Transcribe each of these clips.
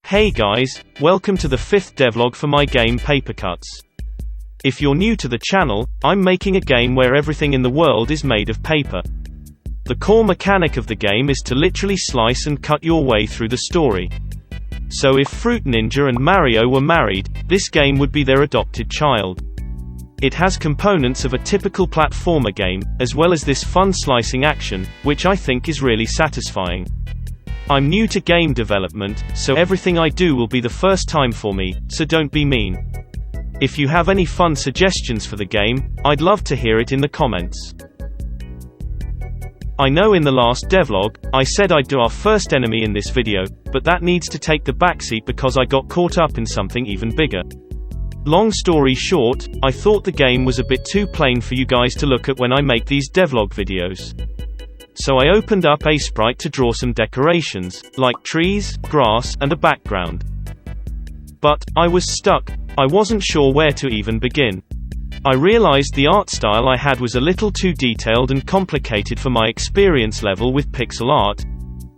Hey guys, welcome to the 5th devlog for my game Papercuts. If you're new to the channel, I'm making a game where everything in the world is made of paper. The core mechanic of the game is to literally slice and cut your way through the story. So if Fruit Ninja and Mario were married, this game would be their adopted child. It has components of a typical platformer game, as well as this fun slicing action, which I think is really satisfying. I'm new to game development, so everything I do will be the first time for me, so don't be mean. If you have any fun suggestions for the game, I'd love to hear it in the comments. I know in the last devlog, I said I'd do our first enemy in this video, but that needs to take the backseat because I got caught up in something even bigger. Long story short, I thought the game was a bit too plain for you guys to look at when I make these devlog videos. So I opened up Sprite to draw some decorations, like trees, grass, and a background. But I was stuck. I wasn't sure where to even begin. I realized the art style I had was a little too detailed and complicated for my experience level with pixel art.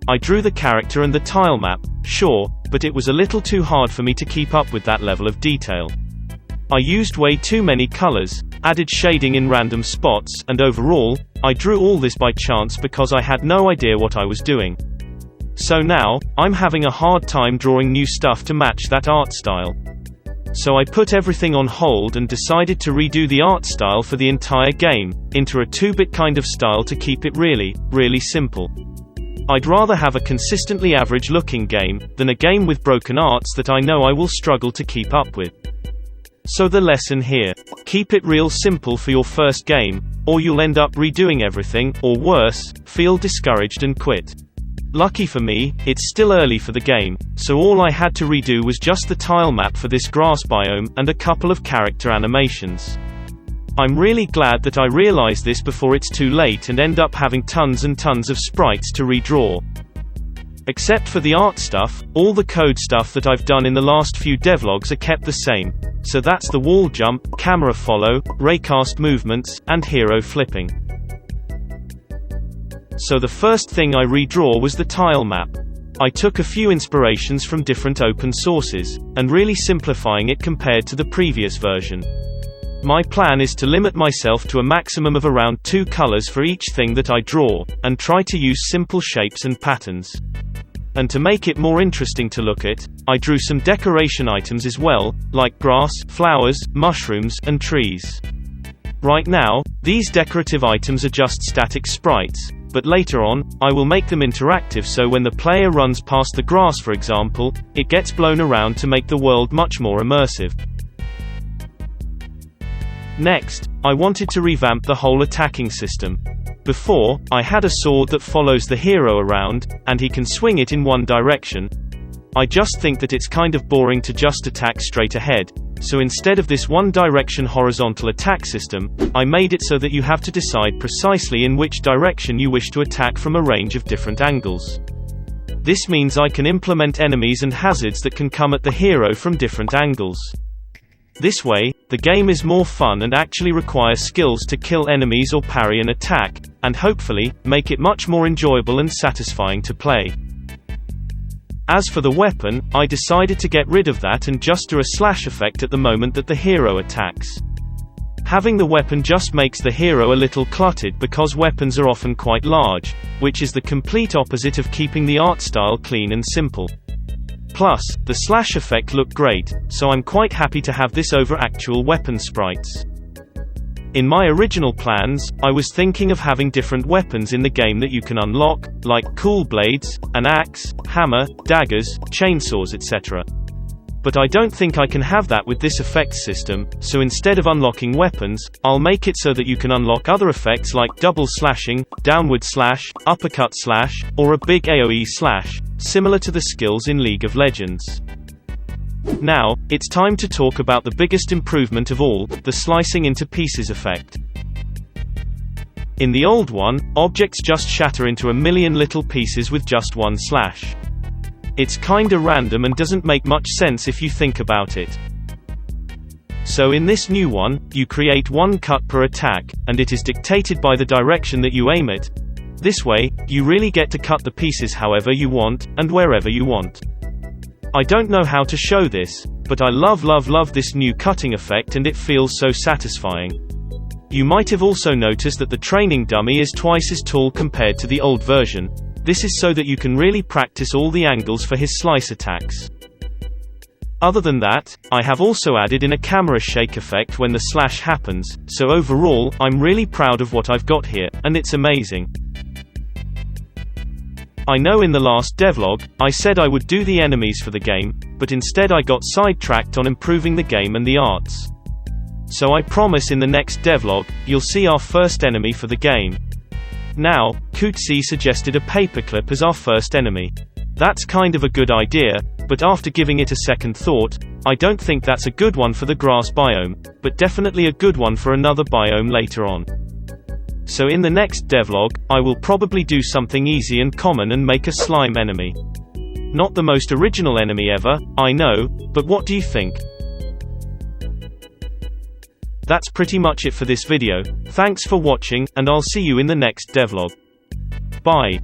I drew the character and the tile map, sure, but it was a little too hard for me to keep up with that level of detail. I used way too many colors, added shading in random spots, and overall, I drew all this by chance because I had no idea what I was doing. So now, I'm having a hard time drawing new stuff to match that art style. So I put everything on hold and decided to redo the art style for the entire game, into a 2-bit kind of style to keep it really, really simple. I'd rather have a consistently average looking game, than a game with broken arts that I know I will struggle to keep up with. So the lesson here: keep it real simple for your first game, or you'll end up redoing everything, or worse, feel discouraged and quit. Lucky for me, it's still early for the game, so all I had to redo was just the tile map for this grass biome, and a couple of character animations. I'm really glad that I realized this before it's too late and end up having tons and tons of sprites to redraw. Except for the art stuff, all the code stuff that I've done in the last few devlogs are kept the same. So that's the wall jump, camera follow, raycast movements, and hero flipping. So the first thing I redraw was the tile map. I took a few inspirations from different open sources, and really simplifying it compared to the previous version. My plan is to limit myself to a maximum of around 2 colors for each thing that I draw, and try to use simple shapes and patterns. And to make it more interesting to look at, I drew some decoration items as well, like grass, flowers, mushrooms, and trees. Right now, these decorative items are just static sprites, but later on, I will make them interactive so when the player runs past the grass for example, it gets blown around to make the world much more immersive. Next, I wanted to revamp the whole attacking system. Before, I had a sword that follows the hero around, and he can swing it in one direction. I just think that it's kind of boring to just attack straight ahead, so instead of this one-direction horizontal attack system, I made it so that you have to decide precisely in which direction you wish to attack from a range of different angles. This means I can implement enemies and hazards that can come at the hero from different angles. This way, the game is more fun and actually requires skills to kill enemies or parry an attack, and hopefully, make it much more enjoyable and satisfying to play. As for the weapon, I decided to get rid of that and just do a slash effect at the moment that the hero attacks. Having the weapon just makes the hero a little cluttered because weapons are often quite large, which is the complete opposite of keeping the art style clean and simple. Plus, the slash effect looked great, so I'm quite happy to have this over actual weapon sprites. In my original plans, I was thinking of having different weapons in the game that you can unlock, like cool blades, an axe, hammer, daggers, chainsaws, etc. But I don't think I can have that with this effects system, so instead of unlocking weapons, I'll make it so that you can unlock other effects like double slashing, downward slash, uppercut slash, or a big AoE slash, similar to the skills in League of Legends. Now, it's time to talk about the biggest improvement of all, the slicing into pieces effect. In the old one, objects just shatter into a million little pieces with just one slash. It's kinda random and doesn't make much sense if you think about it. So in this new one, you create one cut per attack, and it is dictated by the direction that you aim it. This way, you really get to cut the pieces however you want, and wherever you want. I don't know how to show this, but I love this new cutting effect, and it feels so satisfying. You might have also noticed that the training dummy is twice as tall compared to the old version. This is so that you can really practice all the angles for his slice attacks. Other than that, I have also added in a camera shake effect when the slash happens, so overall, I'm really proud of what I've got here, and it's amazing. I know in the last devlog, I said I would do the enemies for the game, but instead I got sidetracked on improving the game and the arts. So I promise in the next devlog, you'll see our first enemy for the game. Now, Kutsi suggested a paperclip as our first enemy. That's kind of a good idea, but after giving it a second thought, I don't think that's a good one for the grass biome, but definitely a good one for another biome later on. So in the next devlog, I will probably do something easy and common and make a slime enemy. Not the most original enemy ever, I know, but what do you think? That's pretty much it for this video. Thanks for watching, and I'll see you in the next devlog. Bye.